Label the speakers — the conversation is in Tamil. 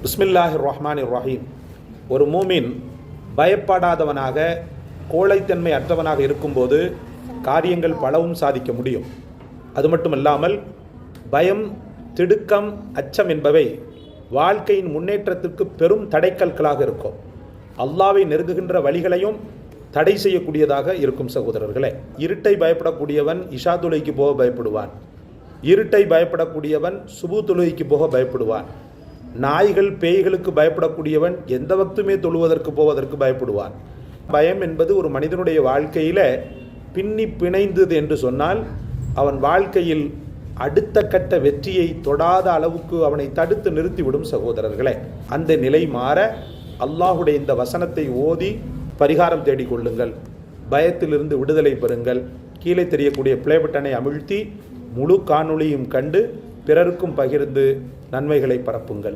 Speaker 1: பிஸ்மில்லாஹிர் ரஹ்மானிர் ரஹீம். ஒரு மூமின் பயப்படாதவனாக கோழைத்தன்மை அற்றவனாக இருக்கும்போது காரியங்கள் பலவும் சாதிக்க முடியும். அது மட்டுமல்லாமல் பயம், திடுக்கம், அச்சம் என்பவை வாழ்க்கையின் முன்னேற்றத்திற்கு பெரும் தடைக்கற்களாக இருக்கும். அல்லாஹ்வை நெருங்குகின்ற வழிகளையும் தடை செய்யக்கூடியதாக இருக்கும். சகோதரர்களே, இருட்டை பயப்படக்கூடியவன் இஷா தொழுகைக்கு போக பயப்படுவான். இருட்டை பயப்படக்கூடியவன் சுபு தொழுகைக்கு போக பயப்படுவான். நாய்கள், பேய்களுக்கு பயப்படக்கூடியவன் எந்த வக்துமே தொழுவதற்கு போவதற்கு பயப்படுவான். பயம் என்பது ஒரு மனிதனுடைய வாழ்க்கையில் பின்னி பிணைந்தது என்று சொன்னால் அவன் வாழ்க்கையில் அடுத்த கட்ட வெற்றியை தொடாத அளவுக்கு அவனை தடுத்து நிறுத்திவிடும். சகோதரர்களே, அந்த நிலை மாற அல்லாஹுடைய இந்த வசனத்தை ஓதி பரிகாரம் தேடிக்கொள்ளுங்கள். பயத்திலிருந்து விடுதலை பெறுங்கள். கீழே தெரியக்கூடிய ப்ளே பட்டனை அமிழ்த்தி முழு காணொளியும் கண்டு பிறருக்கும் பகிர்ந்து நன்மைகளை பரப்புங்கள்.